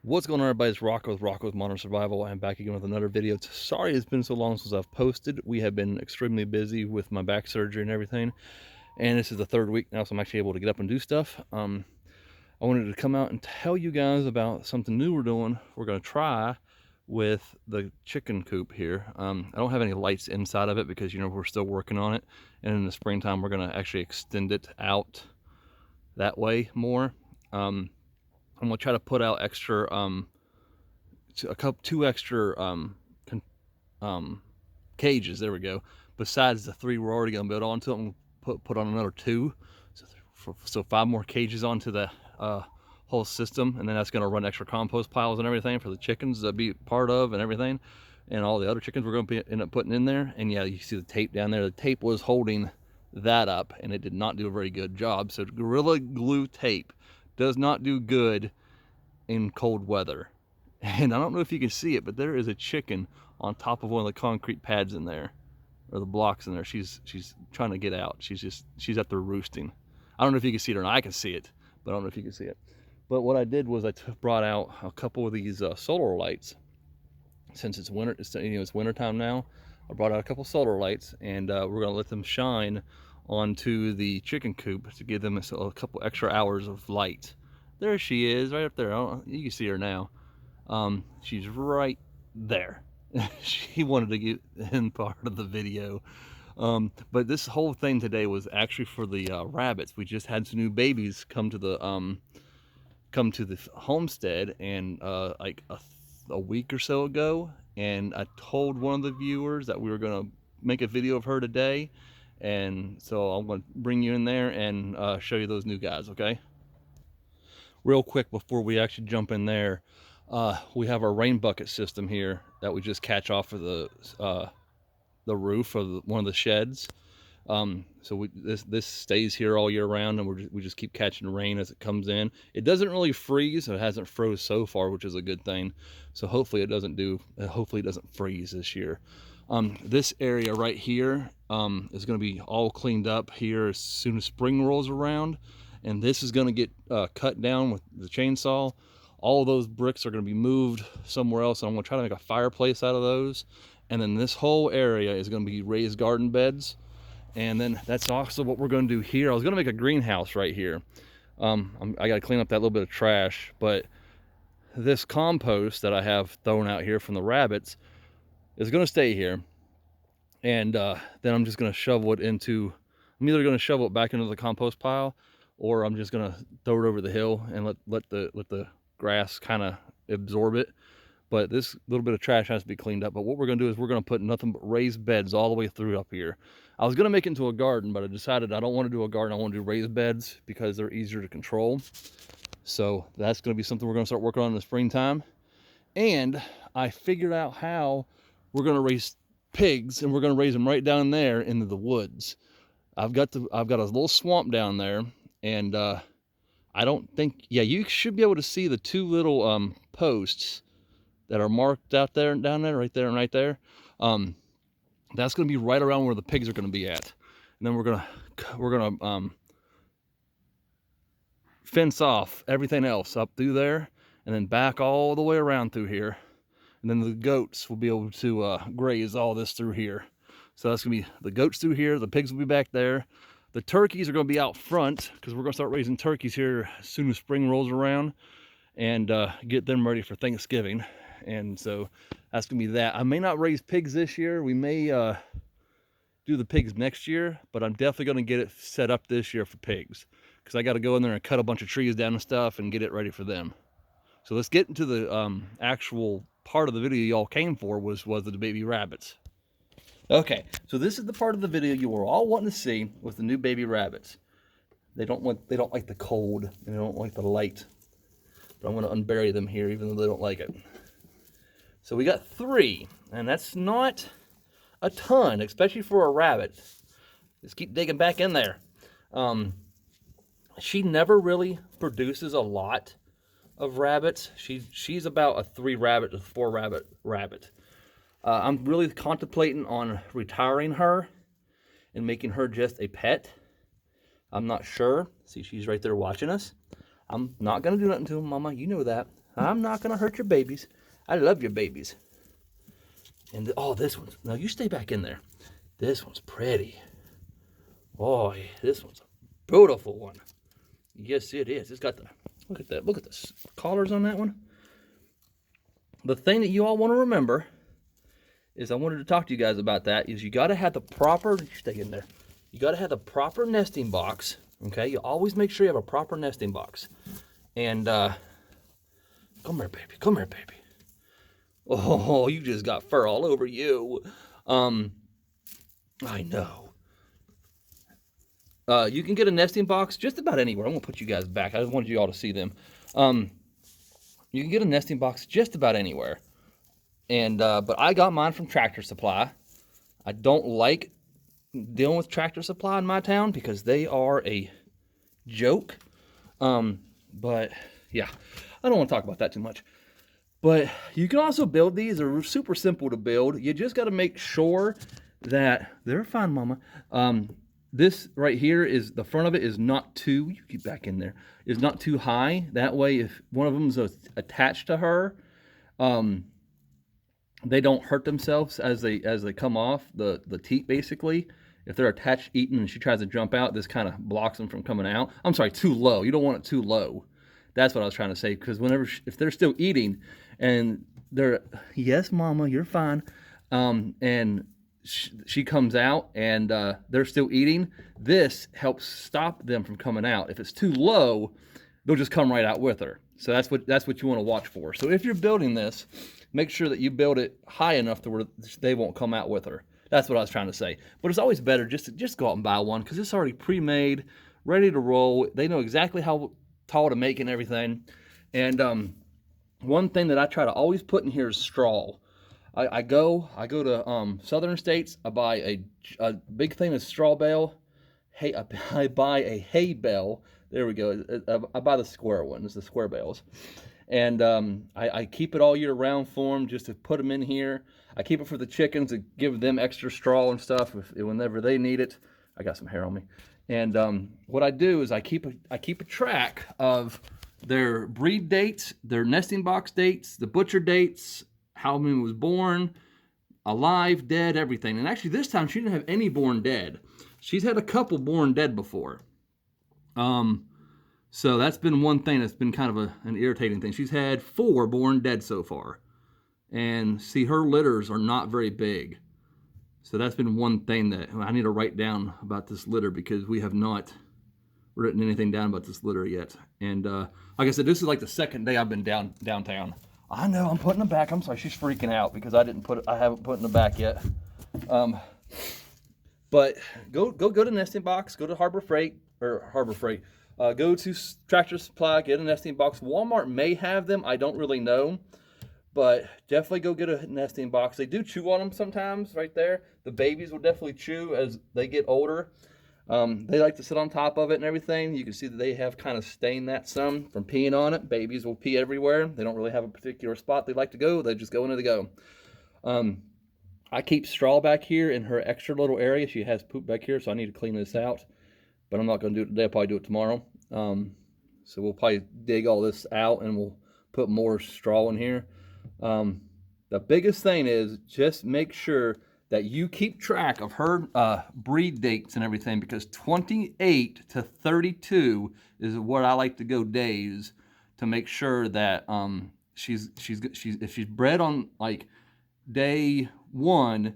What's going on, everybody? It's Rocco with Rocco's Modern Survival. I'm back again with another video. Sorry it's been so long since I've posted. We have been extremely busy with my back surgery and everything, and this is the third week now, so I'm actually able to get up and do stuff. I wanted to come out and tell you guys about something new we're doing. We're going to try with the chicken coop here. I don't have any lights inside of it because, you know, we're still working on it, and in the springtime we're going to actually extend it out that way more. I'm gonna try to put out extra, two extra cages. There we go. Besides the 3 we're already gonna build onto them, put on another 2, so 5 more cages onto the whole system, and then that's gonna run extra compost piles and everything for the chickens to be part of and everything, and all the other chickens we're gonna end up putting in there. And yeah, you see the tape down there. The tape was holding that up, and it did not do a very good job. So Gorilla Glue tape does not do good in cold weather. And I don't know if you can see it, but there is a chicken on top of one of the concrete pads in there, or the blocks in there. She's trying to get out. She's up there roosting. I don't know if you can see it or not. I can see it, but I don't know if you can see it. But what I did was I brought out a couple of these solar lights. Since it's winter, it's winter time now. I brought out a couple solar lights, and we're gonna let them shine onto the chicken coop to give them a couple extra hours of light. There she is, right up there. You can see her now. She's right there. She wanted to get in part of the video. But this whole thing today was actually for the rabbits. We just had some new babies come to the homestead, and like a week or so ago, and I told one of the viewers that we were gonna make a video of her today, and so I'm gonna bring you in there and show you those new guys. Okay, real quick before we actually jump in there, we have our rain bucket system here that we just catch off of the roof of one of the sheds. So this stays here all year round, and we just keep catching rain as it comes in. It doesn't really freeze. It hasn't froze so far, which is a good thing. So hopefully it doesn't freeze this year. This area right here is going to be all cleaned up here as soon as spring rolls around, and this is going to get cut down with the chainsaw. All of those bricks are going to be moved somewhere else, and I'm going to try to make a fireplace out of those. And then this whole area is going to be raised garden beds. And then that's also what we're going to do here. I was going to make a greenhouse right here. I got to clean up that little bit of trash, but this compost that I have thrown out here from the rabbits is going to stay here. And then I'm just going to shovel it into, I'm either going to shovel it back into the compost pile, or I'm just going to throw it over the hill and let the grass kind of absorb it. But this little bit of trash has to be cleaned up. But what we're going to do is we're going to put nothing but raised beds all the way through up here. I was going to make it into a garden, but I decided I don't want to do a garden. I want to do raised beds because they're easier to control. So that's going to be something we're going to start working on in the springtime. And I figured out how we're going to raise pigs, and we're going to raise them right down there into the woods. I've got a little swamp down there, and I don't think, yeah, you should be able to see the 2 little posts that are marked out there and down there, right there and right there. That's going to be right around where the pigs are going to be at. And then we're gonna fence off everything else up through there, and then back all the way around through here. And then the goats will be able to graze all this through here. So that's going to be the goats through here. The pigs will be back there. The turkeys are going to be out front because we're going to start raising turkeys here as soon as spring rolls around, and get them ready for Thanksgiving. And so that's gonna be that. I may not raise pigs this year. We may do the pigs next year, but I'm definitely gonna get it set up this year for pigs, because I got to go in there and cut a bunch of trees down and stuff and get it ready for them. So let's get into the actual part of the video y'all came for, was the baby rabbits. Okay, so this is the part of the video you were all wanting to see with the new baby rabbits. They don't like the cold, and they don't like the light. But I'm gonna unbury them here, even though they don't like it. So we got 3, and that's not a ton, especially for a rabbit. Just keep digging back in there. She never really produces a lot of rabbits. She's about a 3 rabbit to 4 rabbit. I'm really contemplating on retiring her and making her just a pet. I'm not sure. See, she's right there watching us. I'm not gonna do nothing to him, Mama. You know that. I'm not going to hurt your babies. I love your babies. And oh, this one. Now you stay back in there. This one's pretty. Oh, this one's a beautiful one. Yes, it is. It's got the, look at that. Look at the collars on that one. The thing that you all want to remember is I wanted to talk to you guys about that is you got to have the proper, stay in there. You got to have the proper nesting box. Okay. You always make sure you have a proper nesting box. And, come here, baby. Come here, baby. Oh, you just got fur all over you. I know. You can get a nesting box just about anywhere. I'm going to put you guys back. I just wanted you all to see them. You can get a nesting box just about anywhere. And but I got mine from Tractor Supply. I don't like dealing with Tractor Supply in my town because they are a joke. But yeah, I don't want to talk about that too much. But you can also build these. They're super simple to build. You just got to make sure that they're fine, Mama. This right here is the front of it is not too. You get back in there. Is not too high. That way, if one of them is attached to her, they don't hurt themselves as they come off the teat. Basically, if they're attached eating and she tries to jump out, this kind of blocks them from coming out. I'm sorry, too low. You don't want it too low. That's what I was trying to say, because if they're still eating and they're, yes, Mama, you're fine, and she comes out and they're still eating, this helps stop them from coming out. If it's too low, they'll just come right out with her. So that's what you want to watch for. So if you're building this, make sure that you build it high enough to where they won't come out with her. That's what I was trying to say. But it's always better just to go out and buy one, because it's already pre-made, ready to roll. They know exactly how tall to make and everything. And one thing that I try to always put in here is straw. I go to southern states. I buy a big thing of straw bale. Hey, I buy a hay bale. There we go. I buy the square ones, the square bales. And I keep it all year round for them, just to put them in here. I keep it for the chickens to give them extra straw and stuff whenever they need it. I got some hair on me. And what I do is I keep a track of their breed dates, their nesting box dates, the butcher dates, how many was born, alive, dead, everything. And actually this time she didn't have any born dead. She's had a couple born dead before. So that's been one thing that's been kind of an irritating thing. She's had 4 born dead so far. And see, her litters are not very big. So that's been one thing that I need to write down about this litter, because we have not written anything down about this litter yet. And like I said, this is like the second day I've been downtown. I know, I'm putting it back. I'm sorry, she's freaking out because I haven't put it in the back yet. But go to Nesting Box, go to Harbor Freight. Go to Tractor Supply, get a nesting box. Walmart may have them, I don't really know. But definitely go get a nesting box. They do chew on them sometimes right there. The babies will definitely chew as they get older. They like to sit on top of it and everything. You can see that they have kind of stained that some from peeing on it. Babies will pee everywhere. They don't really have a particular spot they like to go. They just go into the go. I keep straw back here in her extra little area. She has poop back here, so I need to clean this out. But I'm not going to do it today. I'll probably do it tomorrow. So we'll probably dig all this out and we'll put more straw in here. The biggest thing is just make sure that you keep track of her breed dates and everything, because 28 to 32 is what I like to go days, to make sure that if she's bred on like day 1,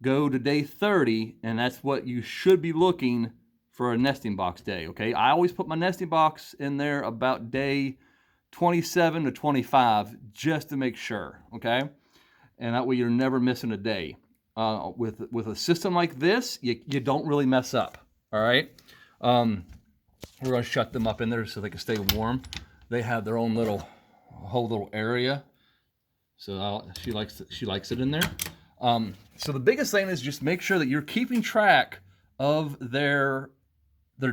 go to day 30, and that's what you should be looking for a nesting box day. Okay, I always put my nesting box in there about day 27 to 25 just to make sure. Okay, and that way you're never missing a day. With a system like this, you don't really mess up. All right, we're gonna shut them up in there so they can stay warm. They have their own whole little area, so she likes it in there. So the biggest thing is just make sure that you're keeping track of their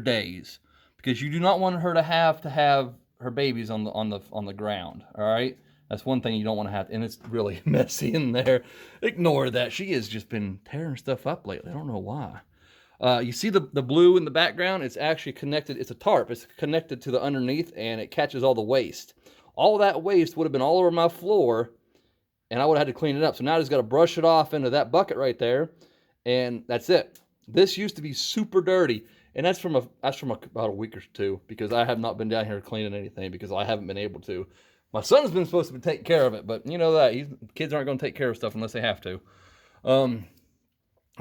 days, because you do not want her to have her babies on the ground. All right. That's one thing you don't want to have, and it's really messy in there. Ignore that. She has just been tearing stuff up lately. I don't know why. You see the blue in the background? It's actually connected. It's a tarp. It's connected to the underneath, and it catches all the waste. all that waste would have been all over my floor, and I would have had to clean it up. So now I just got to brush it off into that bucket right there, and that's it. This used to be super dirty, and that's from about a week or two, because I have not been down here cleaning anything because I haven't been able to. My son's been supposed to be taking care of it, but you know that kids aren't going to take care of stuff unless they have to. I'm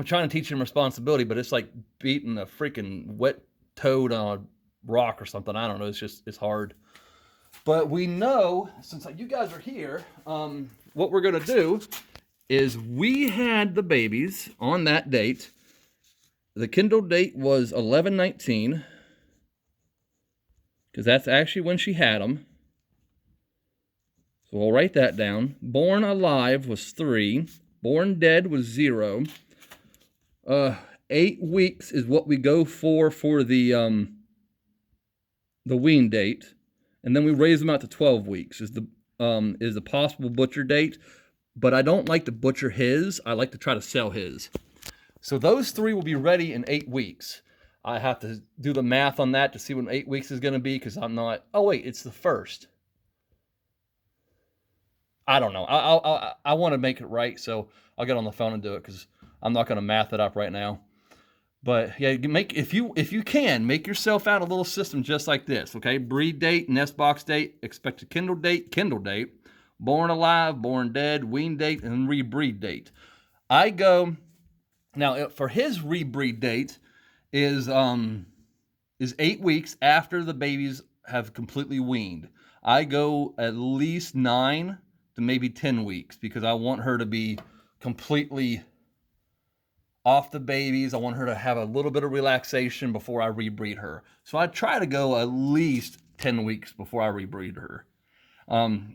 trying to teach him responsibility, but it's like beating a freaking wet toad on a rock or something. I don't know. It's hard. But we know, since you guys are here, what we're going to do is we had the babies on that date. The Kindle date was 11/19, because that's actually when she had them. So we'll write that down. Born alive was 3. Born dead was 0. 8 weeks is what we go for the wean date, and then we raise them out to 12 weeks is the possible butcher date. But I don't like to butcher his. I like to try to sell his. So those 3 will be ready in 8 weeks. I have to do the math on that to see when 8 weeks is going to be, because I'm not. Oh wait, it's the 1st. I don't know. I want to make it right, so I'll get on the phone and do it, because I'm not going to math it up right now. But yeah, if you can make yourself out a little system just like this. Okay, breed date, nest box date, expected Kindle date, born alive, born dead, wean date, and rebreed date. I go now for his rebreed date is 8 weeks after the babies have completely weaned. I go at least 9 to maybe 10 weeks, because I want her to be completely off the babies. I want her to have a little bit of relaxation before I rebreed her. So I try to go at least 10 weeks before I rebreed her.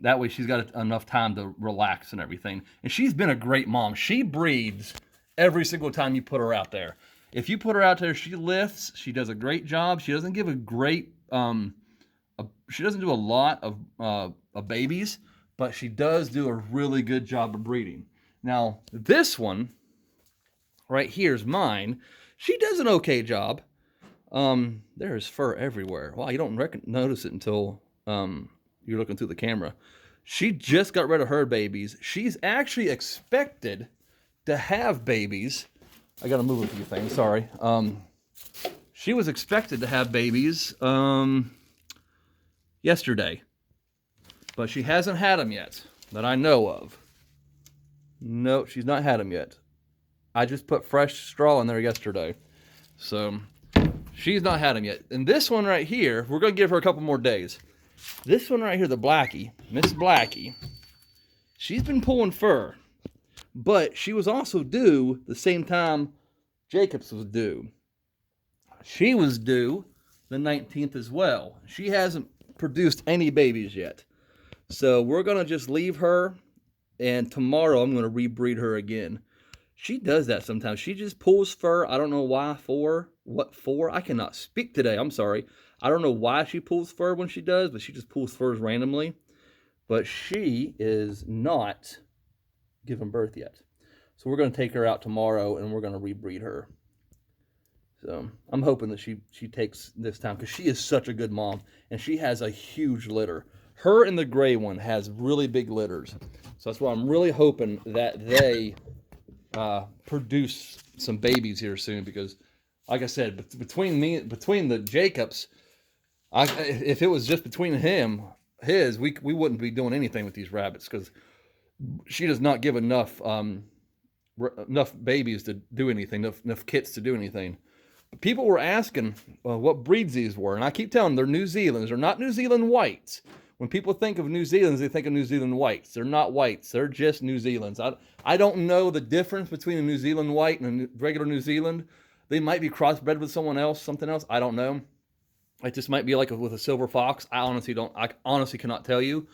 That way she's got enough time to relax and everything. And she's been a great mom. She breeds every single time you put her out there. If you put her out there, she lifts. She does a great job. She doesn't give a great, she doesn't do a lot of babies, but she does do a really good job of breeding. Now, this one right here is mine. She does an okay job. There is fur everywhere. Well, you don't notice it until you're looking through the camera. She just got rid of her babies. She's actually expected to have babies. I got to move a few things, sorry. She was expected to have babies yesterday, but she hasn't had them yet that I know of. No, she's not had them yet. I just put fresh straw in there yesterday. So she's not had them yet. And this one right here, we're going to give her a couple more days. This one right here, the Blackie, Miss Blackie, she's been pulling fur. But she was also due the same time Jacobs was due. She was due the 19th as well. She hasn't produced any babies yet. So we're going to just leave her, and tomorrow I'm going to rebreed her again. She does that sometimes. She just pulls fur. I don't know why for. What for? I cannot speak today. I'm sorry. I don't know why she pulls fur when she does, but she just pulls furs randomly. But she is not given birth yet. So we're going to take her out tomorrow, and we're going to rebreed her. So I'm hoping that she takes this time, because she is such a good mom, and she has a huge litter. Her and the gray one has really big litters. So that's why I'm really hoping that they produce some babies here soon, because like I said, between the Jacobs, if it was just between we wouldn't be doing anything with these rabbits, because she does not give enough babies to do anything, enough kits to do anything. But people were asking what breeds these were, and I keep telling them they're New Zealanders. They're not New Zealand whites. When people think of New Zealanders, they think of New Zealand whites. They're not whites. They're just New Zealands. I don't know the difference between a New Zealand white and a regular New Zealand. They might be crossbred with someone else, something else. I don't know. It just might be like with a silver fox. I honestly cannot tell you.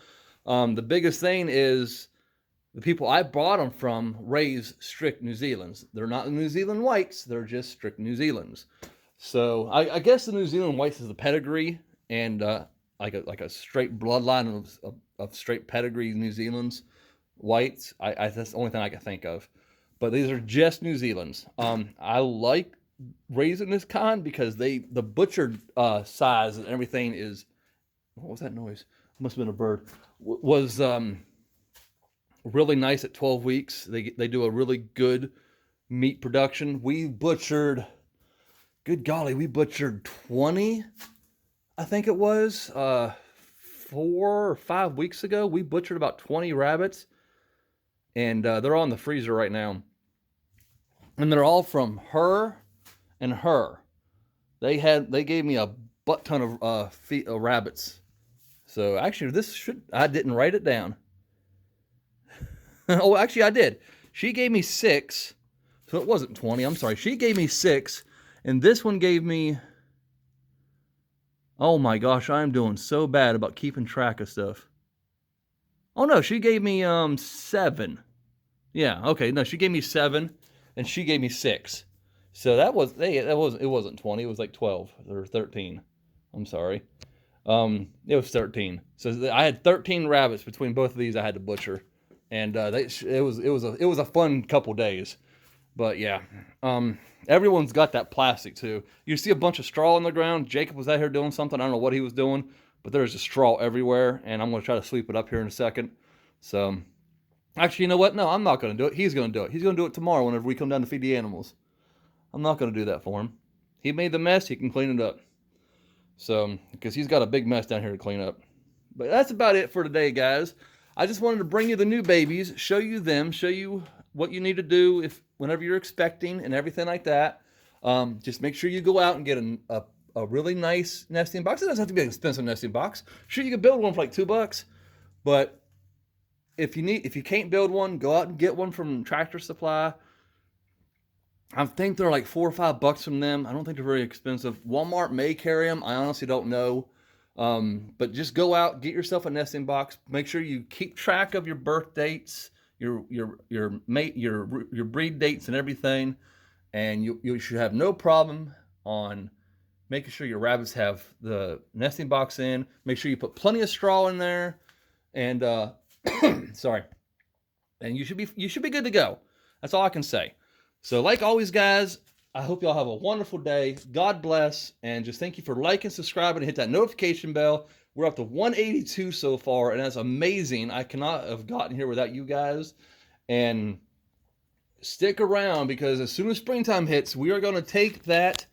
The biggest thing is the people I bought them from raise strict New Zealands. They're not New Zealand whites. They're just strict New Zealands. So I guess the New Zealand whites is the pedigree, and like a straight bloodline of straight pedigree New Zealand's whites. That's the only thing I can think of. But these are just New Zealand's. I like raising this kind because the butchered size and everything is. What was that noise? must have been a bird, was really nice at 12 weeks. They do a really good meat production. We butchered, good golly, we butchered 20, I think it was, 4 or 5 weeks ago. We butchered about 20 rabbits, and they're all in the freezer right now. And they're all from her and her. They gave me a butt ton of rabbits. So actually, I didn't write it down. Oh, actually, I did. She gave me 6, so it wasn't 20. I'm sorry. She gave me 6, and this one gave me. Oh my gosh, I am doing so bad about keeping track of stuff. Oh no, she gave me 7. Yeah, okay, no, she gave me 7, and she gave me 6. So it wasn't 20. It was like 12 or 13. I'm sorry. It was 13. So I had 13 rabbits between both of these. I had to butcher, and it was a fun couple days. But yeah, everyone's got that plastic too. You see a bunch of straw on the ground. Jacob was out here doing something. I don't know what he was doing, but there's just straw everywhere, and I'm going to try to sweep it up here in a second. So, actually, you know what? No, I'm not going to do it. He's going to do it. He's going to do it tomorrow whenever we come down to feed the animals. I'm not going to do that for him. He made the mess. He can clean it up. So, because he's got a big mess down here to clean up. But that's about it for today, guys. I just wanted to bring you the new babies, show you them, show you what you need to do whenever you're expecting and everything like that. Just make sure you go out and get a really nice nesting box. It doesn't have to be an expensive nesting box. Sure, you can build one for like $2, but if you can't build one, go out and get one from Tractor Supply. I think they're like $4 or $5 from them. I don't think they're very expensive. Walmart may carry them. I honestly don't know. But just go out, get yourself a nesting box. Make sure you keep track of your birth dates, your breed dates and everything, and you should have no problem on making sure your rabbits have the nesting box in. Make sure you put plenty of straw in there, and sorry, and you should be good to go. That's all I can say. So, like always, guys, I hope y'all have a wonderful day. God bless, and just thank you for liking, subscribing, and hit that notification bell. We're up to 182 so far, and that's amazing. I cannot have gotten here without you guys. And stick around, because as soon as springtime hits, we are going to take that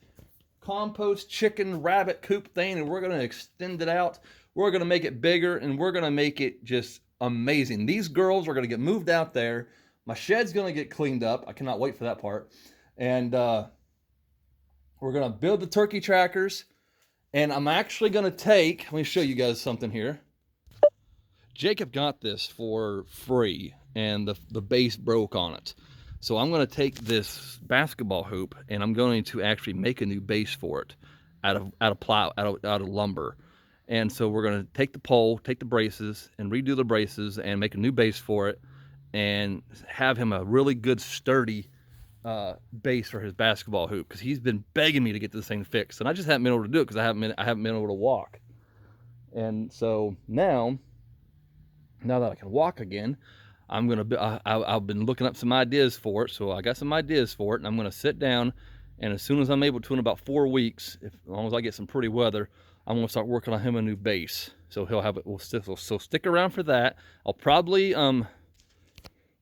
compost chicken rabbit coop thing, and we're going to extend it out. We're going to make it bigger, and we're going to make it just amazing. These girls are going to get moved out there. My shed's going to get cleaned up. I cannot wait for that part. And we're going to build the turkey trackers. And I'm actually going to let me show you guys something here. Jacob got this for free, and the base broke on it. So I'm going to take this basketball hoop, and I'm going to actually make a new base for it out of lumber. And so we're going to take the pole, take the braces, and redo the braces, and make a new base for it, and have him a really good sturdy base for his basketball hoop, because he's been begging me to get this thing fixed, and I just haven't been able to do it because I haven't been able to walk. And so now that I can walk again, I've been looking up some ideas for it. So I got some ideas for it, and I'm gonna sit down, and as soon as I'm able to, in about 4 weeks, as long as I get some pretty weather, I'm gonna start working on him a new base. So he'll have it. So stick around for that. I'll probably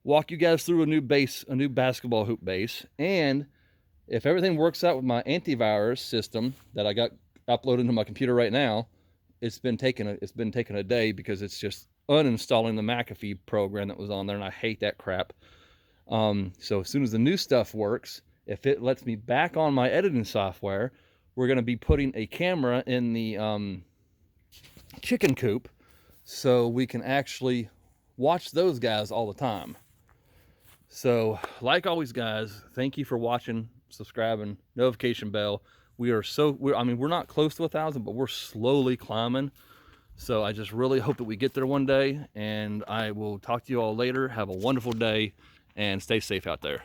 walk you guys through a new basketball hoop base, and if everything works out with my antivirus system that I got uploaded to my computer right now, it's been taking a day, because it's just uninstalling the McAfee program that was on there, and I hate that crap. So as soon as the new stuff works, if it lets me back on my editing software, we're going to be putting a camera in the chicken coop, so we can actually watch those guys all the time. So, like always, guys, thank you for watching, subscribing, notification bell. We're not close to 1,000, but we're slowly climbing. So I just really hope that we get there one day, and I will talk to you all later. Have a wonderful day, and stay safe out there.